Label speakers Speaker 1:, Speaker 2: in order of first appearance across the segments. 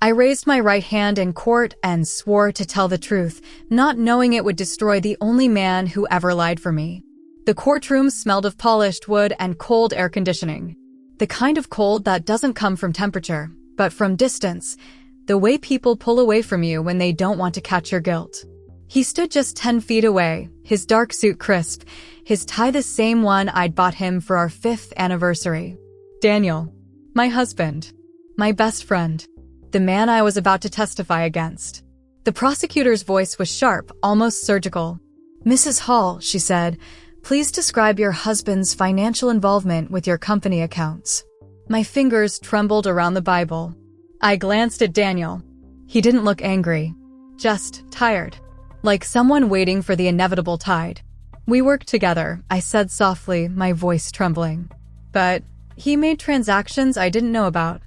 Speaker 1: I raised my right hand in court and swore to tell the truth, not knowing it would destroy the only man who ever lied for me. The courtroom smelled of polished wood and cold air conditioning. The kind of cold that doesn't come from temperature, but from distance, the way people pull away from you when they don't want to catch your guilt. He stood just 10 feet away, his dark suit crisp, his tie the same one I'd bought him for our 5th anniversary. Daniel. My husband. My best friend. The man I was about to testify against. The prosecutor's voice was sharp, almost surgical. "Mrs. Hall," she said, "please describe your husband's financial involvement with your company accounts." My fingers trembled around the Bible. I glanced at Daniel. He didn't look angry, just tired, like someone waiting for the inevitable tide. "We worked together," I said softly, my voice trembling. "But he made transactions I didn't know about.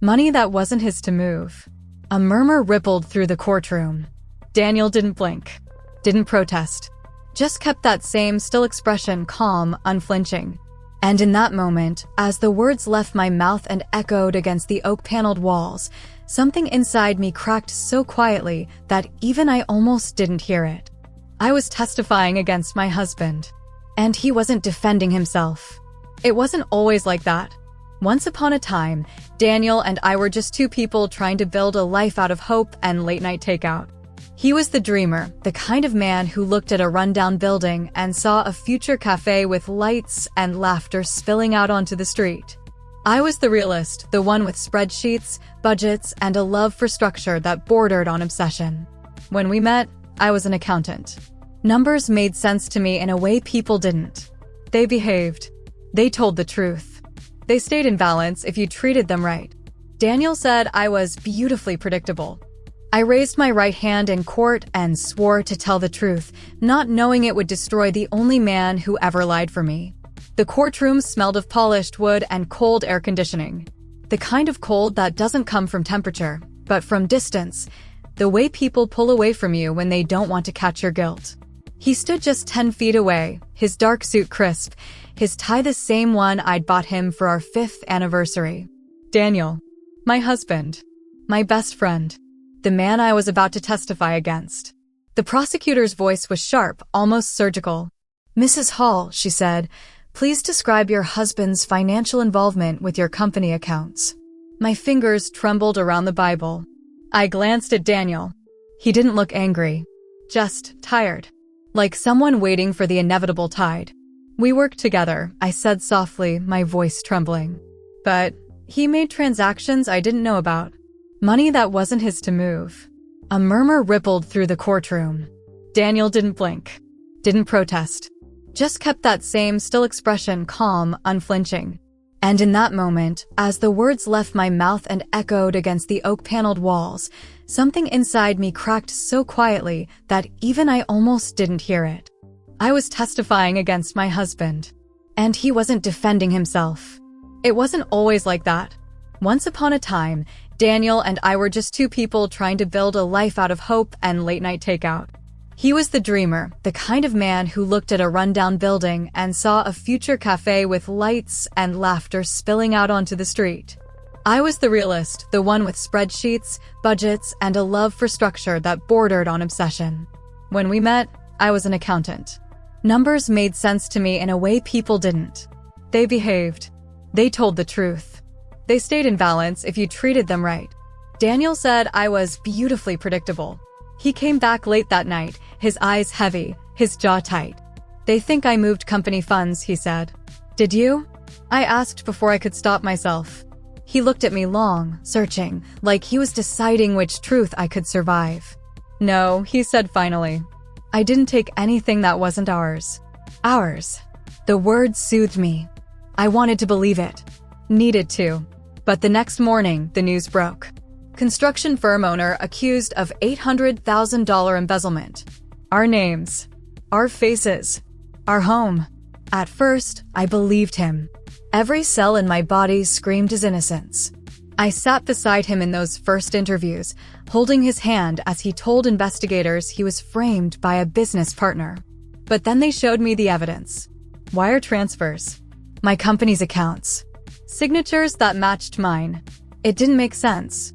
Speaker 1: Money that wasn't his to move." A murmur rippled through the courtroom. Daniel didn't blink, didn't protest, just kept that same still expression, calm, unflinching. And in that moment, as the words left my mouth and echoed against the oak-paneled walls, something inside me cracked so quietly that even I almost didn't hear it. I was testifying against my husband, and he wasn't defending himself. It wasn't always like that. Once upon a time, Daniel and I were just two people trying to build a life out of hope and late-night takeout. He was the dreamer, the kind of man who looked at a rundown building and saw a future cafe with lights and laughter spilling out onto the street. I was the realist, the one with spreadsheets, budgets, and a love for structure that bordered on obsession. When we met, I was an accountant. Numbers made sense to me in a way people didn't. They behaved. They told the truth. They stayed in balance if you treated them right. Daniel said I was beautifully predictable. I raised my right hand in court and swore to tell the truth, not knowing it would destroy the only man who ever lied for me. The courtroom smelled of polished wood and cold air conditioning. The kind of cold that doesn't come from temperature, but from distance, the way people pull away from you when they don't want to catch your guilt. He stood just 10 feet away, his dark suit crisp, his tie the same one I'd bought him for our 5th anniversary. Daniel. My husband. My best friend. The man I was about to testify against. The prosecutor's voice was sharp, almost surgical. "Mrs. Hall," she said, "please describe your husband's financial involvement with your company accounts." My fingers trembled around the Bible. I glanced at Daniel. He didn't look angry, just tired, like someone waiting for the inevitable tide. "We worked together," I said softly, my voice trembling. "But he made transactions I didn't know about. Money that wasn't his to move." A murmur rippled through the courtroom. Daniel didn't blink, didn't protest, just kept that same still expression, calm, unflinching. And in that moment, as the words left my mouth and echoed against the oak-paneled walls, something inside me cracked so quietly that even I almost didn't hear it. I was testifying against my husband, and he wasn't defending himself. It wasn't always like that. Once upon a time, Daniel and I were just two people trying to build a life out of hope and late-night takeout. He was the dreamer, the kind of man who looked at a rundown building and saw a future cafe with lights and laughter spilling out onto the street. I was the realist, the one with spreadsheets, budgets, and a love for structure that bordered on obsession. When we met, I was an accountant. Numbers made sense to me in a way people didn't. They behaved. They told the truth. They stayed in balance if you treated them right. Daniel said I was beautifully predictable. He came back late that night, his eyes heavy, his jaw tight. "They think I moved company funds," he said. "Did you?" I asked before I could stop myself. He looked at me long, searching, like he was deciding which truth I could survive. "No," he said finally. "I didn't take anything that wasn't ours." Ours. The word soothed me. I wanted to believe it. Needed to. But the next morning, the news broke. Construction firm owner accused of $800,000 embezzlement. Our names. Our faces. Our home. At first, I believed him. Every cell in my body screamed his innocence. I sat beside him in those first interviews, holding his hand as he told investigators he was framed by a business partner. But then they showed me the evidence. Wire transfers. My company's accounts. Signatures that matched mine. It didn't make sense.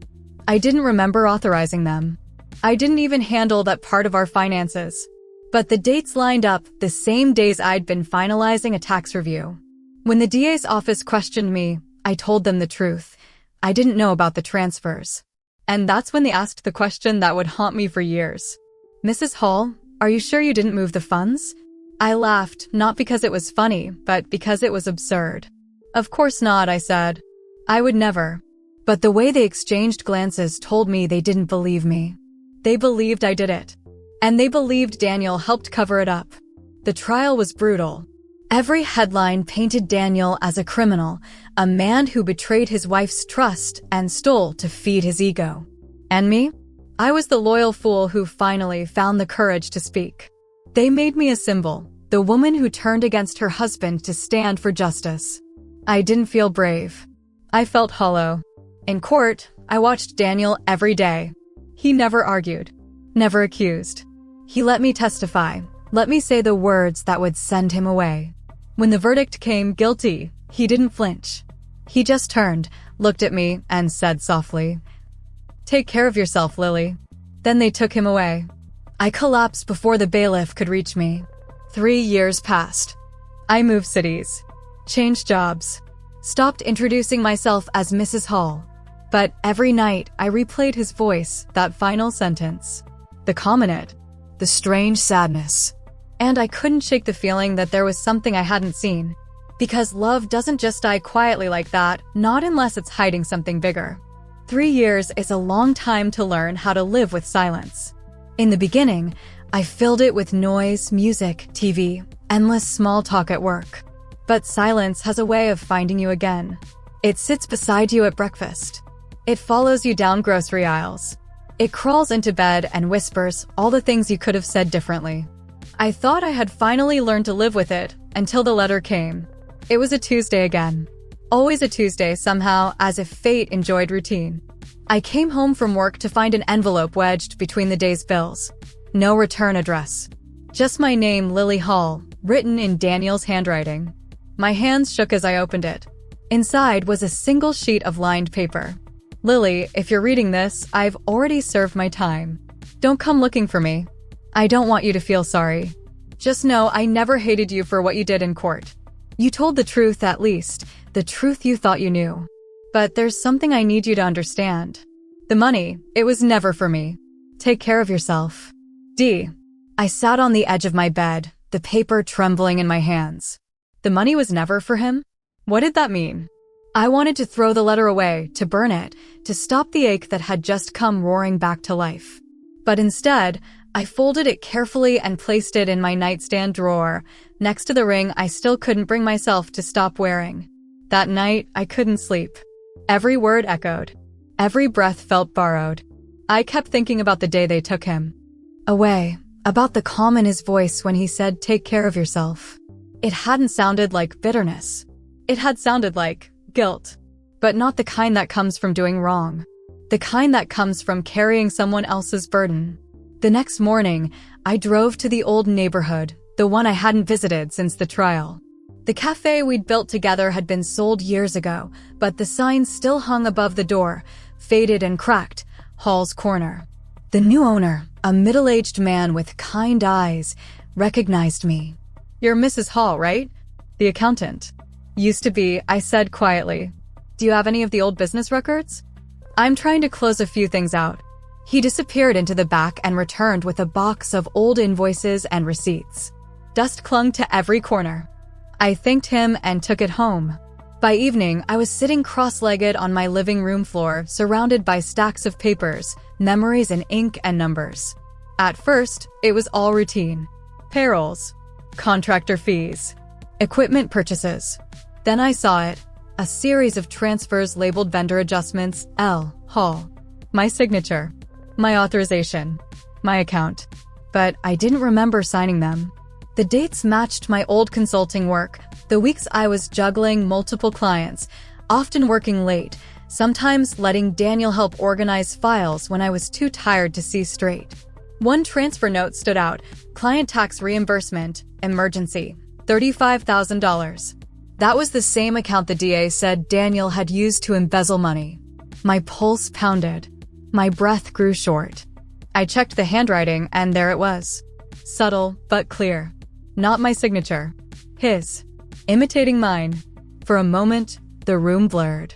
Speaker 1: I didn't remember authorizing them. I didn't even handle that part of our finances. But the dates lined up the same days I'd been finalizing a tax review. When the DA's office questioned me, I told them the truth. I didn't know about the transfers. And that's when they asked the question that would haunt me for years. "Mrs. Hall, are you sure you didn't move the funds?" I laughed, not because it was funny, but because it was absurd. "Of course not," I said. "I would never." But the way they exchanged glances told me they didn't believe me. They believed I did it. And they believed Daniel helped cover it up. The trial was brutal. Every headline painted Daniel as a criminal, a man who betrayed his wife's trust and stole to feed his ego. And me? I was the loyal fool who finally found the courage to speak. They made me a symbol, the woman who turned against her husband to stand for justice. I didn't feel brave. I felt hollow. In court, I watched Daniel every day. He never argued, never accused. He let me testify, let me say the words that would send him away. When the verdict came guilty, he didn't flinch. He just turned, looked at me, and said softly, "Take care of yourself, Lily." Then they took him away. I collapsed before the bailiff could reach me. 3 years passed. I moved cities, changed jobs, stopped introducing myself as Mrs. Hall. But every night I replayed his voice, that final sentence. The calm in it, the strange sadness. And I couldn't shake the feeling that there was something I hadn't seen. Because love doesn't just die quietly like that, not unless it's hiding something bigger. 3 years is a long time to learn how to live with silence. In the beginning, I filled it with noise, music, TV, endless small talk at work. But silence has a way of finding you again. It sits beside you at breakfast. It follows you down grocery aisles. It crawls into bed and whispers all the things you could have said differently. I thought I had finally learned to live with it until the letter came. It was a Tuesday again. Always a Tuesday somehow, as if fate enjoyed routine. I came home from work to find an envelope wedged between the day's bills. No return address. Just my name, Lily Hall, written in Daniel's handwriting. My hands shook as I opened it. Inside was a single sheet of lined paper. "Lily, if you're reading this, I've already served my time. Don't come looking for me. I don't want you to feel sorry. Just know I never hated you for what you did in court. You told the truth, at least, the truth you thought you knew. But there's something I need you to understand. The money, it was never for me. Take care of yourself. D." I sat on the edge of my bed, the paper trembling in my hands. The money was never for him? What did that mean? I wanted to throw the letter away, to burn it, to stop the ache that had just come roaring back to life. But instead, I folded it carefully and placed it in my nightstand drawer, next to the ring I still couldn't bring myself to stop wearing. That night, I couldn't sleep. Every word echoed. Every breath felt borrowed. I kept thinking about the day they took him away, about the calm in his voice when he said, "Take care of yourself." It hadn't sounded like bitterness. It had sounded like guilt. But not the kind that comes from doing wrong. The kind that comes from carrying someone else's burden. The next morning, I drove to the old neighborhood, the one I hadn't visited since the trial. The cafe we'd built together had been sold years ago, but the sign still hung above the door, faded and cracked, Hall's Corner. The new owner, a middle-aged man with kind eyes, recognized me. "You're Mrs. Hall, right? The accountant." "Used to be," I said quietly. "Do you have any of the old business records?" "I'm trying to close a few things out." He disappeared into the back and returned with a box of old invoices and receipts. Dust clung to every corner. I thanked him and took it home. By evening, I was sitting cross-legged on my living room floor, surrounded by stacks of papers, memories in ink and numbers. At first, it was all routine. Payrolls, contractor fees, equipment purchases. Then I saw it, a series of transfers labeled vendor adjustments, L. Hall. My signature, my authorization, my account. But I didn't remember signing them. The dates matched my old consulting work, the weeks I was juggling multiple clients, often working late, sometimes letting Daniel help organize files when I was too tired to see straight. One transfer note stood out, client tax reimbursement, emergency, $35,000. That was the same account the DA said Daniel had used to embezzle money. My pulse pounded. My breath grew short. I checked the handwriting, and there it was. Subtle, but clear. Not my signature. His. Imitating mine. For a moment, the room blurred.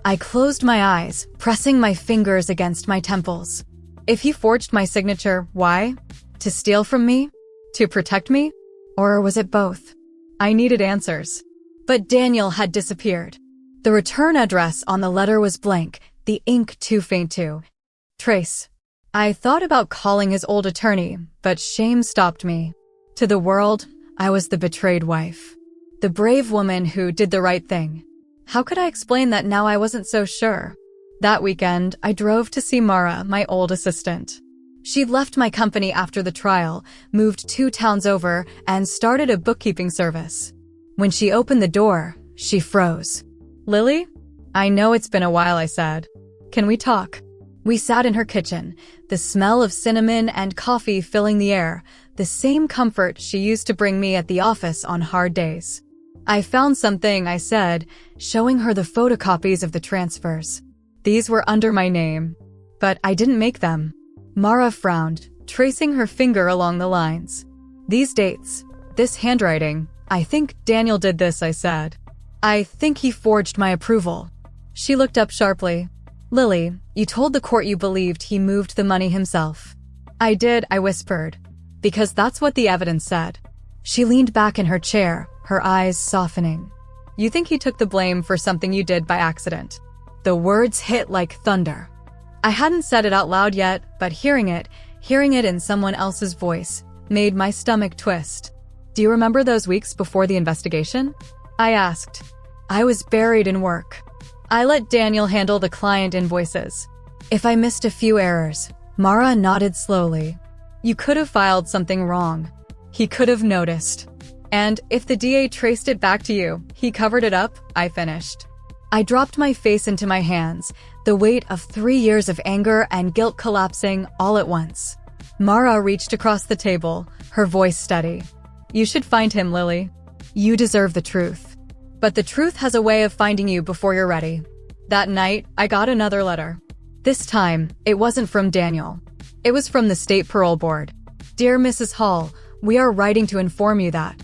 Speaker 1: I closed my eyes, pressing my fingers against my temples. If he forged my signature, why? To steal from me? To protect me? Or was it both? I needed answers. But Daniel had disappeared. The return address on the letter was blank, the ink too faint to trace. I thought about calling his old attorney, but shame stopped me. To the world, I was the betrayed wife. The brave woman who did the right thing. How could I explain that now I wasn't so sure? That weekend, I drove to see Mara, my old assistant. She'd left my company after the trial, moved 2 towns over, and started a bookkeeping service. When she opened the door, she froze. "Lily? I know it's been a while," I said. "Can we talk?" We sat in her kitchen, the smell of cinnamon and coffee filling the air, the same comfort she used to bring me at the office on hard days. "I found something," I said, showing her the photocopies of the transfers. These were under my name, but I didn't make them. Mara frowned, tracing her finger along the lines. "These dates, this handwriting, I think Daniel did this," I said. "I think he forged my approval." She looked up sharply. "Lily, you told the court you believed he moved the money himself." "I did," I whispered, "because that's what the evidence said." She leaned back in her chair, her eyes softening. "You think he took the blame for something you did by accident?" The words hit like thunder. I hadn't said it out loud yet, but hearing it in someone else's voice, made my stomach twist. "Do you remember those weeks before the investigation?" I asked. I was buried in work. I let Daniel handle the client invoices. If I missed a few errors, Mara nodded slowly. "You could have filed something wrong. He could have noticed. And if the DA traced it back to you, he covered it up," I finished. I dropped my face into my hands, the weight of 3 years of anger and guilt collapsing all at once. Mara reached across the table, her voice steady. "You should find him, Lily. You deserve the truth. But the truth has a way of finding you before you're ready." That night, I got another letter. This time, it wasn't from Daniel. It was from the State Parole Board. "Dear Mrs. Hall, we are writing to inform you that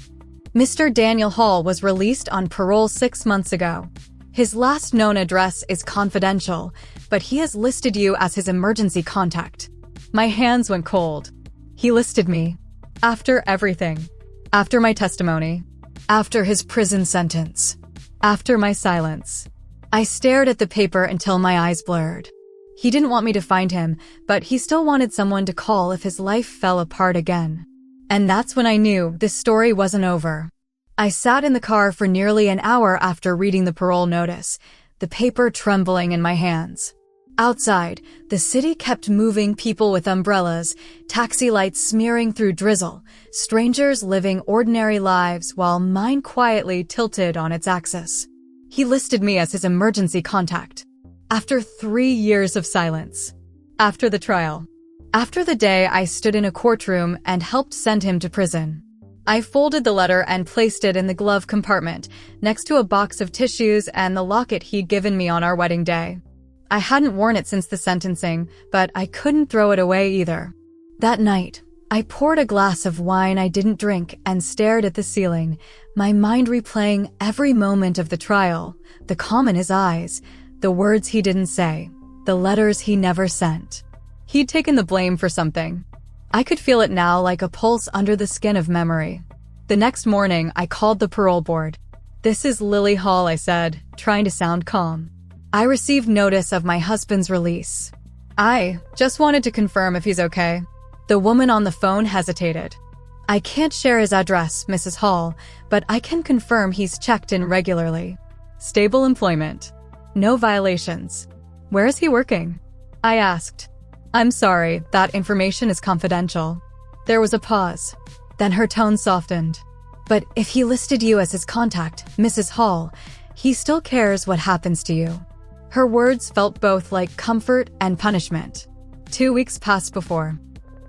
Speaker 1: Mr. Daniel Hall was released on parole 6 months ago. His last known address is confidential, but he has listed you as his emergency contact." My hands went cold. He listed me. After everything. After my testimony. After his prison sentence. After my silence. I stared at the paper until my eyes blurred. He didn't want me to find him, but he still wanted someone to call if his life fell apart again. And that's when I knew this story wasn't over. I sat in the car for nearly an hour after reading the parole notice, the paper trembling in my hands. Outside, the city kept moving, people with umbrellas, taxi lights smearing through drizzle, strangers living ordinary lives while mine quietly tilted on its axis. He listed me as his emergency contact. After 3 years of silence. After the trial. After the day I stood in a courtroom and helped send him to prison. I folded the letter and placed it in the glove compartment, next to a box of tissues and the locket he'd given me on our wedding day. I hadn't worn it since the sentencing, but I couldn't throw it away either. That night, I poured a glass of wine I didn't drink and stared at the ceiling, my mind replaying every moment of the trial, the calm in his eyes, the words he didn't say, the letters he never sent. He'd taken the blame for something. I could feel it now like a pulse under the skin of memory. The next morning, I called the parole board. "This is Lily Hall," I said, trying to sound calm. "I received notice of my husband's release. I just wanted to confirm if he's okay." The woman on the phone hesitated. "I can't share his address, Mrs. Hall, but I can confirm he's checked in regularly. Stable employment. No violations. Where is he working?" I asked. "I'm sorry, that information is confidential." There was a pause. Then her tone softened. "But if he listed you as his contact, Mrs. Hall, he still cares what happens to you." Her words felt both like comfort and punishment. 2 weeks passed before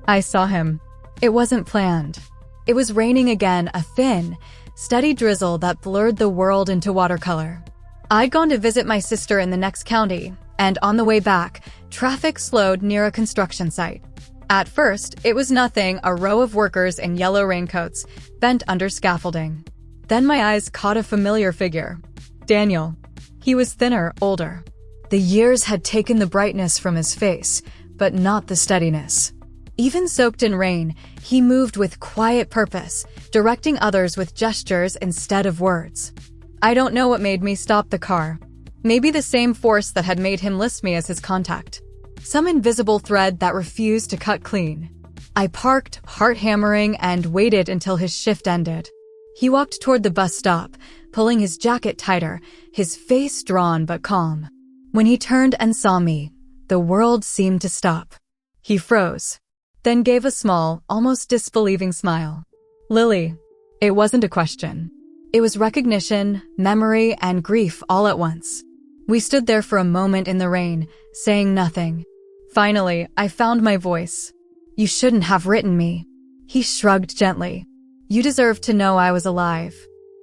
Speaker 1: I saw him. It wasn't planned. It was raining again, a thin, steady drizzle that blurred the world into watercolor. I'd gone to visit my sister in the next county, And on the way back, traffic slowed near a construction site. At first, it was nothing, a row of workers in yellow raincoats, bent under scaffolding. Then my eyes caught a familiar figure. Daniel. He was thinner, older. The years had taken the brightness from his face, but not the steadiness. Even soaked in rain, he moved with quiet purpose, directing others with gestures instead of words. I don't know what made me stop the car. Maybe the same force that had made him list me as his contact. Some invisible thread that refused to cut clean. I parked, heart hammering, and waited until his shift ended. He walked toward the bus stop, pulling his jacket tighter, his face drawn but calm. When he turned and saw me, the world seemed to stop. He froze, then gave a small, almost disbelieving smile. Lily. It wasn't a question. It was recognition, memory, and grief all at once. We stood there for a moment in the rain, saying nothing. Finally, I found my voice. You shouldn't have written me. He shrugged gently. You deserved to know I was alive.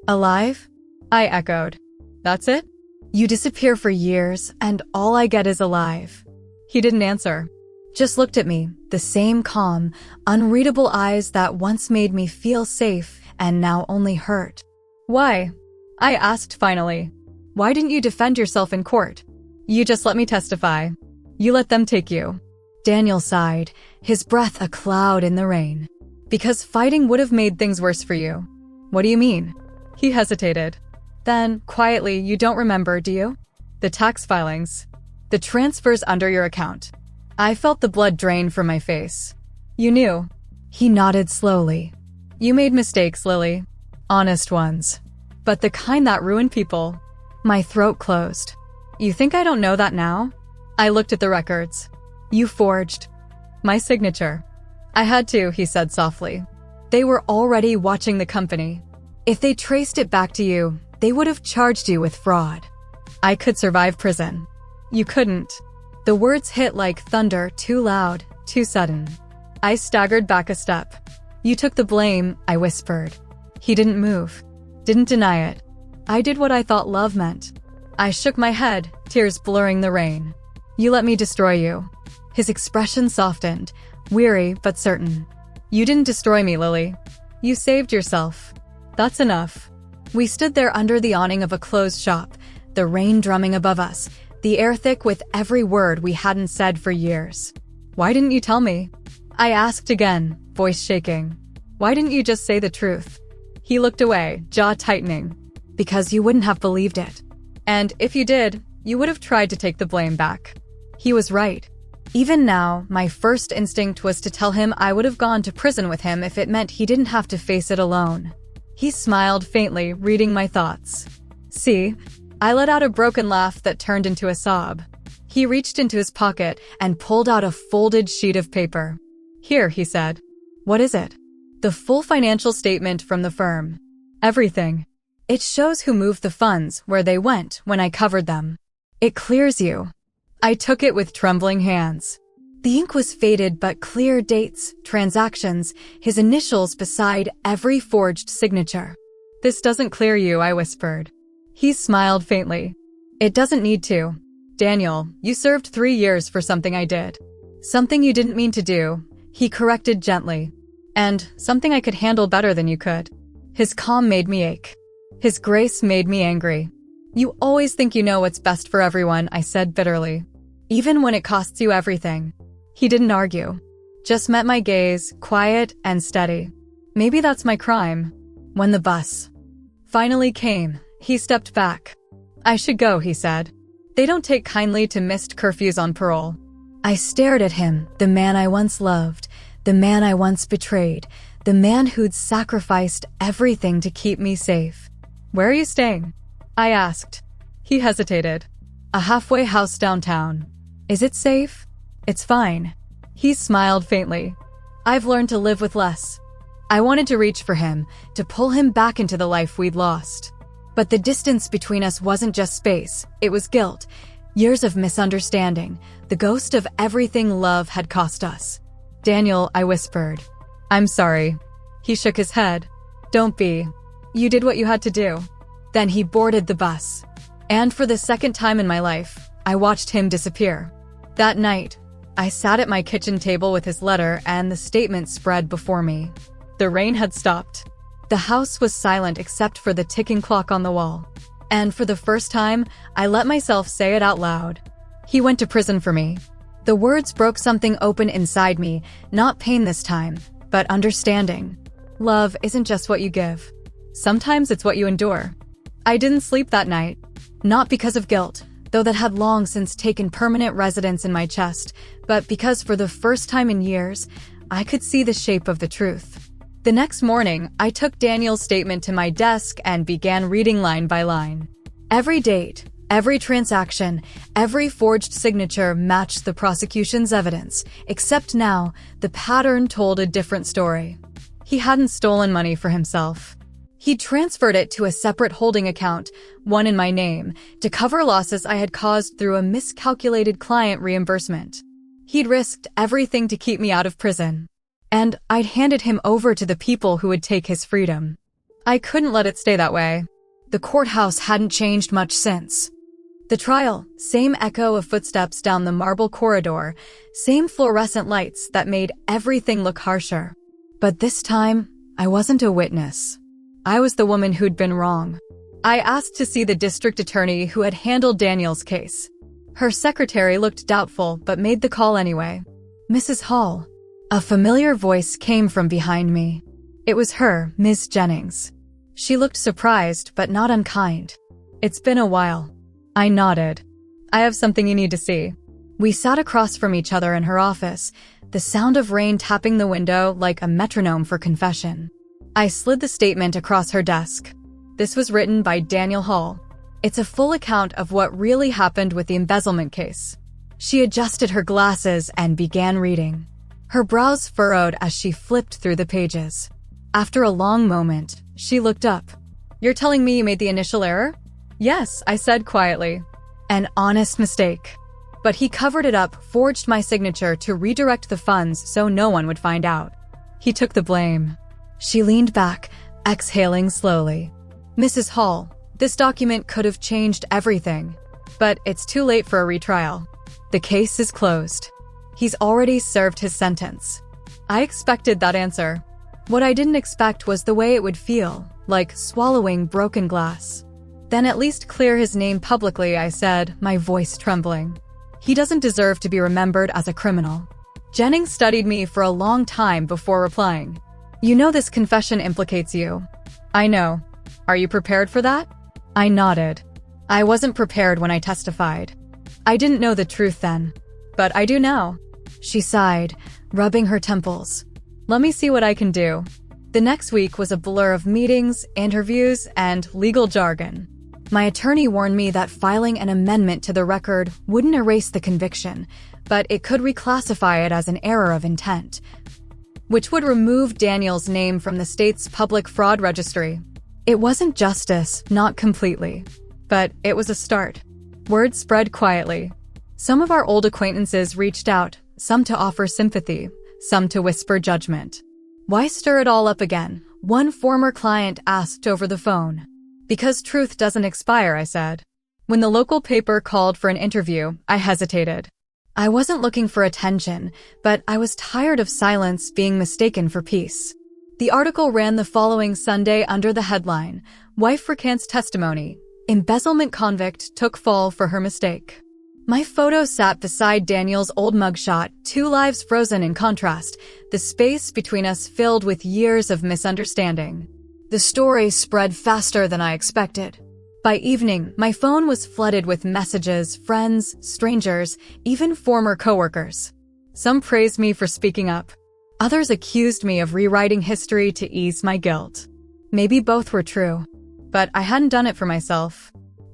Speaker 1: Alive? I echoed. That's it? You disappear for years, and all I get is alive. He didn't answer. Just looked at me, the same calm, unreadable eyes that once made me feel safe and now only hurt. Why? I asked finally. Why didn't you defend yourself in court? You just let me testify. You let them take you. Daniel sighed, his breath a cloud in the rain. Because fighting would have made things worse for you. What do you mean? He hesitated. Then, quietly, you don't remember, do you? The tax filings. The transfers under your account. I felt the blood drain from my face. You knew. He nodded slowly. You made mistakes, Lily. Honest ones. But the kind that ruin people. My throat closed. You think I don't know that now? I looked at the records. You forged my signature. I had to, he said softly. They were already watching the company. If they traced it back to you, they would have charged you with fraud. I could survive prison. You couldn't. The words hit like thunder, too loud, too sudden. I staggered back a step. You took the blame, I whispered. He didn't move. Didn't deny it. I did what I thought love meant. I shook my head, tears blurring the rain. You let me destroy you. His expression softened, weary but certain. You didn't destroy me, Lily. You saved yourself. That's enough. We stood there under the awning of a closed shop, the rain drumming above us, the air thick with every word we hadn't said for years. Why didn't you tell me? I asked again, voice shaking. Why didn't you just say the truth? He looked away, jaw tightening. Because you wouldn't have believed it. And if you did, you would have tried to take the blame back. He was right. Even now, my first instinct was to tell him I would have gone to prison with him if it meant he didn't have to face it alone. He smiled faintly, reading my thoughts. See? I let out a broken laugh that turned into a sob. He reached into his pocket and pulled out a folded sheet of paper. Here, he said. What is it? The full financial statement from the firm. Everything. It shows who moved the funds, where they went when I covered them. It clears you. I took it with trembling hands. The ink was faded but clear, dates, transactions, his initials beside every forged signature. This doesn't clear you, I whispered. He smiled faintly. It doesn't need to. Daniel, you served 3 years for something I did. Something you didn't mean to do, he corrected gently. And something I could handle better than you could. His calm made me ache. His grace made me angry. You always think you know what's best for everyone, I said bitterly. Even when it costs you everything. He didn't argue. Just met my gaze, quiet and steady. Maybe that's my crime. When the bus finally came, he stepped back. I should go, he said. They don't take kindly to missed curfews on parole. I stared at him, the man I once loved, the man I once betrayed, the man who'd sacrificed everything to keep me safe. Where are you staying? I asked. He hesitated. A halfway house downtown. Is it safe? It's fine. He smiled faintly. I've learned to live with less. I wanted to reach for him, to pull him back into the life we'd lost. But the distance between us wasn't just space, it was guilt. Years of misunderstanding, the ghost of everything love had cost us. Daniel, I whispered. I'm sorry. He shook his head. Don't be. You did what you had to do. Then he boarded the bus. And for the second time in my life, I watched him disappear. That night, I sat at my kitchen table with his letter and the statement spread before me. The rain had stopped. The house was silent except for the ticking clock on the wall. And for the first time, I let myself say it out loud. He went to prison for me. The words broke something open inside me, not pain this time, but understanding. Love isn't just what you give. Sometimes it's what you endure. I didn't sleep that night. Not because of guilt, though that had long since taken permanent residence in my chest, but because for the first time in years, I could see the shape of the truth. The next morning, I took Daniel's statement to my desk and began reading line by line. Every date, every transaction, every forged signature matched the prosecution's evidence, except now, the pattern told a different story. He hadn't stolen money for himself. He transferred it to a separate holding account, one in my name, to cover losses I had caused through a miscalculated client reimbursement. He'd risked everything to keep me out of prison. And I'd handed him over to the people who would take his freedom. I couldn't let it stay that way. The courthouse hadn't changed much since. The trial, same echo of footsteps down the marble corridor, same fluorescent lights that made everything look harsher. But this time, I wasn't a witness. I was the woman who'd been wrong. I asked to see the district attorney who had handled Daniel's case. Her secretary looked doubtful but made the call anyway. Mrs. Hall. A familiar voice came from behind me. It was her, Ms. Jennings. She looked surprised but not unkind. It's been a while. I nodded. I have something you need to see. We sat across from each other in her office, the sound of rain tapping the window like a metronome for confession. I slid the statement across her desk. This was written by Daniel Hall. It's a full account of what really happened with the embezzlement case. She adjusted her glasses and began reading. Her brows furrowed as she flipped through the pages. After a long moment, she looked up. You're telling me you made the initial error? Yes, I said quietly. An honest mistake. But he covered it up, forged my signature to redirect the funds so no one would find out. He took the blame. She leaned back, exhaling slowly. Mrs. Hall, this document could have changed everything. But it's too late for a retrial. The case is closed. He's already served his sentence. I expected that answer. What I didn't expect was the way it would feel, like swallowing broken glass. Then at least clear his name publicly, I said, my voice trembling. He doesn't deserve to be remembered as a criminal. Jennings studied me for a long time before replying. You know this confession implicates you. I know. Are you prepared for that? I nodded. I wasn't prepared when I testified. I didn't know the truth then. But I do now. She sighed, rubbing her temples. Let me see what I can do. The next week was a blur of meetings, interviews, and legal jargon. My attorney warned me that filing an amendment to the record wouldn't erase the conviction, but it could reclassify it as an error of intent, which would remove Daniel's name from the state's public fraud registry. It wasn't justice, not completely, but it was a start. Word spread quietly. Some of our old acquaintances reached out, some to offer sympathy, some to whisper judgment. Why stir it all up again? One former client asked over the phone. Because truth doesn't expire, I said. When the local paper called for an interview, I hesitated. I wasn't looking for attention, but I was tired of silence being mistaken for peace. The article ran the following Sunday under the headline, Wife Recants Testimony, Embezzlement Convict Took Fall for Her Mistake. My photo sat beside Daniel's old mugshot, 2 lives frozen in contrast, the space between us filled with years of misunderstanding. The story spread faster than I expected. By evening, my phone was flooded with messages, friends, strangers, even former coworkers. Some praised me for speaking up. Others accused me of rewriting history to ease my guilt. Maybe both were true. But I hadn't done it for myself.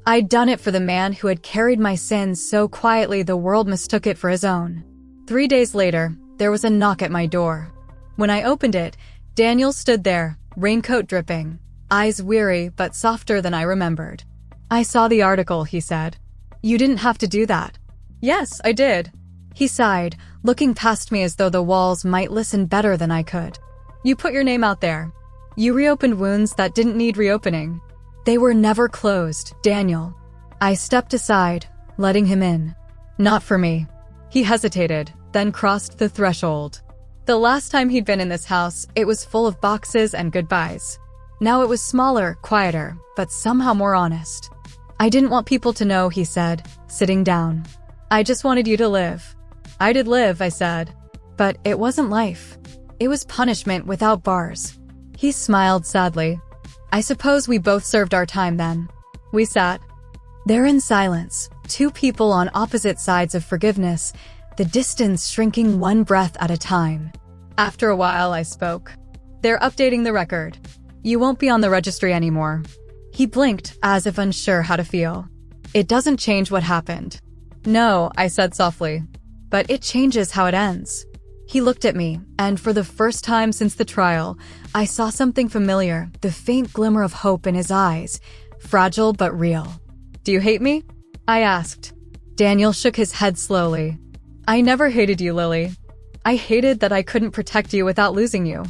Speaker 1: I'd done it for the man who had carried my sins so quietly the world mistook it for his own. 3 days later, there was a knock at my door. When I opened it, Daniel stood there, raincoat dripping, eyes weary but softer than I remembered. I saw the article, he said. You didn't have to do that. Yes, I did. He sighed, looking past me as though the walls might listen better than I could. You put your name out there. You reopened wounds that didn't need reopening. They were never closed, Daniel. I stepped aside, letting him in. Not for me. He hesitated, then crossed the threshold. The last time he'd been in this house, it was full of boxes and goodbyes. Now it was smaller, quieter, but somehow more honest. I didn't want people to know, he said, sitting down. I just wanted you to live. I did live, I said. But it wasn't life. It was punishment without bars. He smiled sadly. I suppose we both served our time then. We sat. There in silence, two people on opposite sides of forgiveness, the distance shrinking one breath at a time. After a while, I spoke. They're updating the record. You won't be on the registry anymore. He blinked, as if unsure how to feel. It doesn't change what happened. No, I said softly. But it changes how it ends. He looked at me, and for the first time since the trial, I saw something familiar, the faint glimmer of hope in his eyes, fragile but real. Do you hate me? I asked. Daniel shook his head slowly. I never hated you, Lily. I hated that I couldn't protect you without losing you.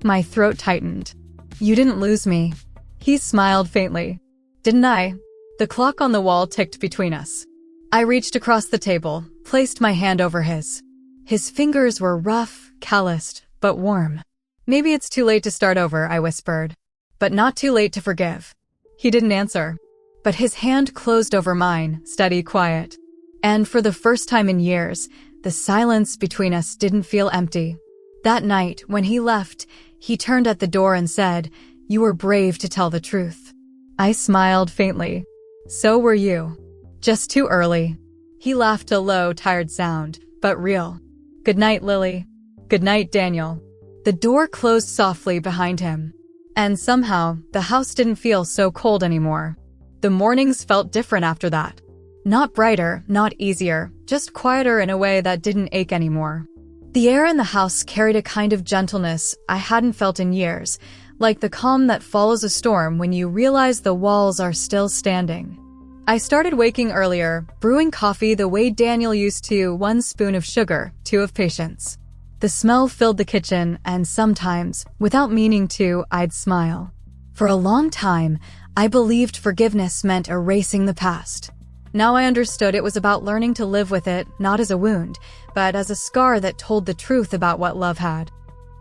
Speaker 1: My throat tightened. You didn't lose me. He smiled faintly. Didn't I? The clock on the wall ticked between us. I reached across the table, placed my hand over his. His fingers were rough, calloused, but warm. Maybe it's too late to start over, I whispered. But not too late to forgive. He didn't answer. But his hand closed over mine, steady, quiet. And for the first time in years, the silence between us didn't feel empty. That night, when he left, he turned at the door and said, You were brave to tell the truth. I smiled faintly. So were you. Just too early. He laughed a low, tired sound, but real. Good night, Lily. Good night, Daniel. The door closed softly behind him. And somehow, the house didn't feel so cold anymore. The mornings felt different after that. Not brighter, not easier, just quieter in a way that didn't ache anymore. The air in the house carried a kind of gentleness I hadn't felt in years, like the calm that follows a storm when you realize the walls are still standing. I started waking earlier, brewing coffee the way Daniel used to, 1 spoon of sugar, 2 of patience. The smell filled the kitchen, and sometimes, without meaning to, I'd smile. For a long time, I believed forgiveness meant erasing the past. Now I understood it was about learning to live with it, not as a wound, but as a scar that told the truth about what love had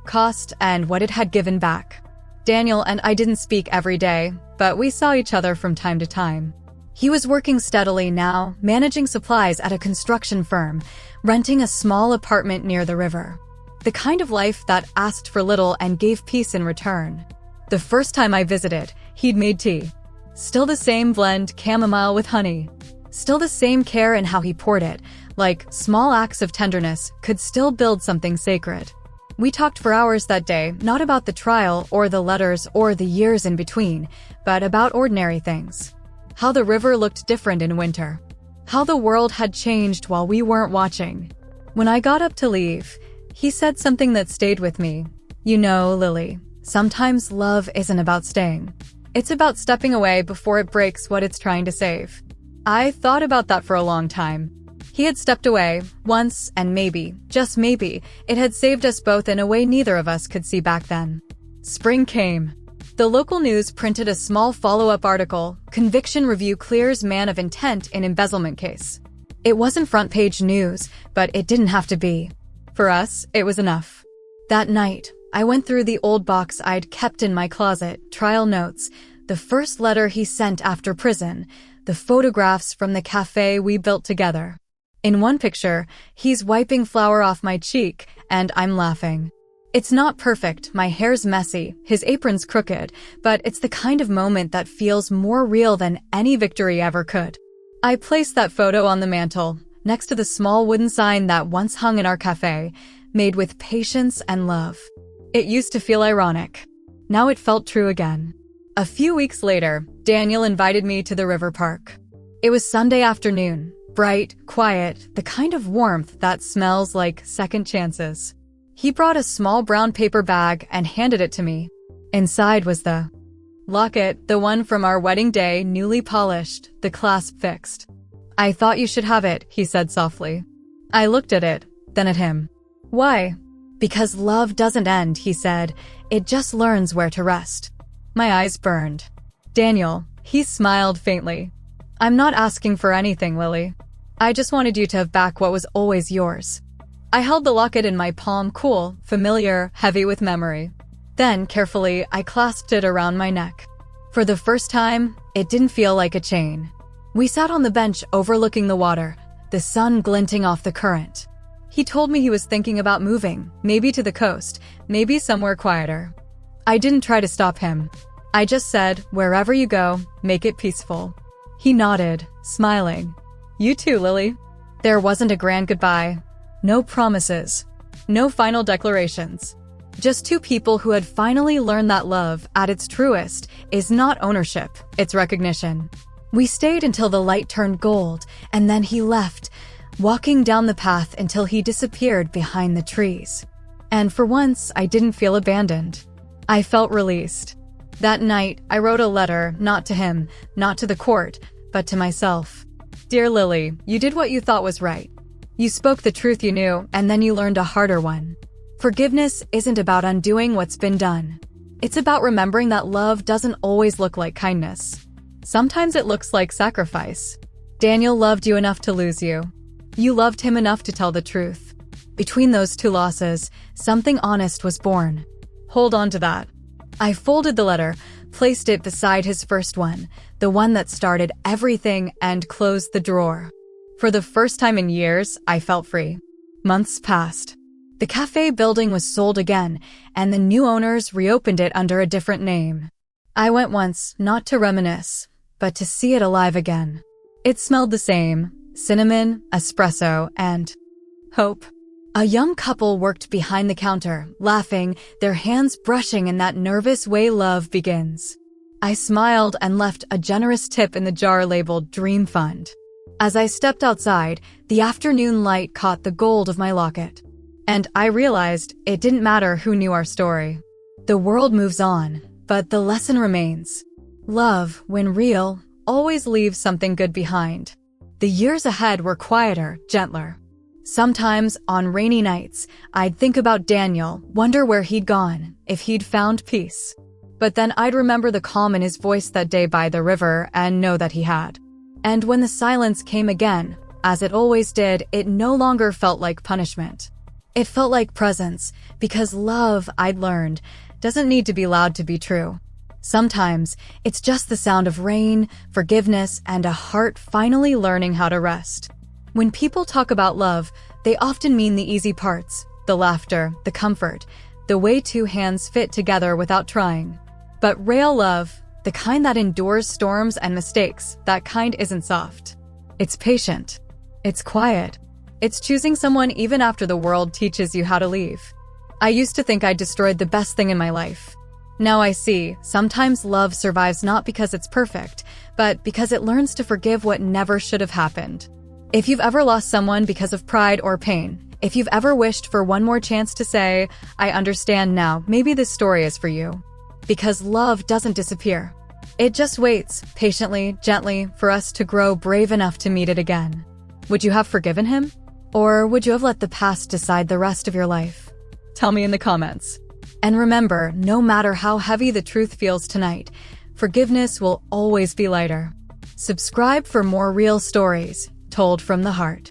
Speaker 1: cost and what it had given back. Daniel and I didn't speak every day, but we saw each other from time to time. He was working steadily now, managing supplies at a construction firm, renting a small apartment near the river. The kind of life that asked for little and gave peace in return. The first time I visited, he'd made tea. Still the same blend, chamomile with honey. Still the same care in how he poured it, like small acts of tenderness could still build something sacred. We talked for hours that day, not about the trial or the letters or the years in between, but about ordinary things. How the river looked different in winter. How the world had changed while we weren't watching. When I got up to leave, he said something that stayed with me. You know, Lily, sometimes love isn't about staying. It's about stepping away before it breaks what it's trying to save. I thought about that for a long time. He had stepped away, once, and maybe, just maybe, it had saved us both in a way neither of us could see back then. Spring came. The local news printed a small follow-up article, Conviction Review Clears Man of Intent in Embezzlement Case. It wasn't front-page news, but it didn't have to be. For us, it was enough. That night, I went through the old box I'd kept in my closet, trial notes, the first letter he sent after prison, the photographs from the cafe we built together. In one picture, he's wiping flour off my cheek, and I'm laughing. It's not perfect, my hair's messy, his apron's crooked, but it's the kind of moment that feels more real than any victory ever could. I placed that photo on the mantle, next to the small wooden sign that once hung in our cafe, made with patience and love. It used to feel ironic. Now it felt true again. A few weeks later, Daniel invited me to the river park. It was Sunday afternoon, bright, quiet, the kind of warmth that smells like second chances. He brought a small brown paper bag and handed it to me. Inside was the locket, the one from our wedding day, newly polished, the clasp fixed. I thought you should have it, he said softly. I looked at it, then at him. Why? Because love doesn't end, he said. It just learns where to rest. My eyes burned. Daniel, he smiled faintly. I'm not asking for anything, Lily. I just wanted you to have back what was always yours. I held the locket in my palm, cool, familiar, heavy with memory. Then, carefully, I clasped it around my neck. For the first time, it didn't feel like a chain. We sat on the bench overlooking the water, the sun glinting off the current. He told me he was thinking about moving, maybe to the coast, maybe somewhere quieter. I didn't try to stop him. I just said, wherever you go, make it peaceful. He nodded, smiling. You too, Lily. There wasn't a grand goodbye. No promises. No final declarations. Just two people who had finally learned that love, at its truest, is not ownership, it's recognition. We stayed until the light turned gold, and then he left, walking down the path until he disappeared behind the trees. And for once, I didn't feel abandoned. I felt released. That night, I wrote a letter, not to him, not to the court, but to myself. Dear Lily, you did what you thought was right. You spoke the truth you knew, and then you learned a harder one. Forgiveness isn't about undoing what's been done. It's about remembering that love doesn't always look like kindness. Sometimes it looks like sacrifice. Daniel loved you enough to lose you. You loved him enough to tell the truth. Between those two losses, something honest was born. Hold on to that. I folded the letter, placed it beside his first one, the one that started everything, and closed the drawer. For the first time in years, I felt free. Months passed. The cafe building was sold again, and the new owners reopened it under a different name. I went once, not to reminisce, but to see it alive again. It smelled the same: cinnamon, espresso, and hope. A young couple worked behind the counter, laughing, their hands brushing in that nervous way love begins. I smiled and left a generous tip in the jar labeled Dream Fund. As I stepped outside, the afternoon light caught the gold of my locket. And I realized it didn't matter who knew our story. The world moves on, but the lesson remains. Love, when real, always leaves something good behind. The years ahead were quieter, gentler. Sometimes, on rainy nights, I'd think about Daniel, wonder where he'd gone, if he'd found peace. But then I'd remember the calm in his voice that day by the river and know that he had. And when the silence came again, as it always did, it no longer felt like punishment. It felt like presence, because love, I'd learned, doesn't need to be loud to be true. Sometimes, it's just the sound of rain, forgiveness, and a heart finally learning how to rest. When people talk about love, they often mean the easy parts, the laughter, the comfort, the way two hands fit together without trying. But real love, the kind that endures storms and mistakes, that kind isn't soft. It's patient. It's quiet. It's choosing someone even after the world teaches you how to leave. I used to think I destroyed the best thing in my life. Now I see, sometimes love survives not because it's perfect, but because it learns to forgive what never should have happened. If you've ever lost someone because of pride or pain, if you've ever wished for one more chance to say, I understand now, maybe this story is for you. Because love doesn't disappear. It just waits, patiently, gently, for us to grow brave enough to meet it again. Would you have forgiven him? Or would you have let the past decide the rest of your life? Tell me in the comments. And remember, no matter how heavy the truth feels tonight, forgiveness will always be lighter. Subscribe for more real stories told from the heart.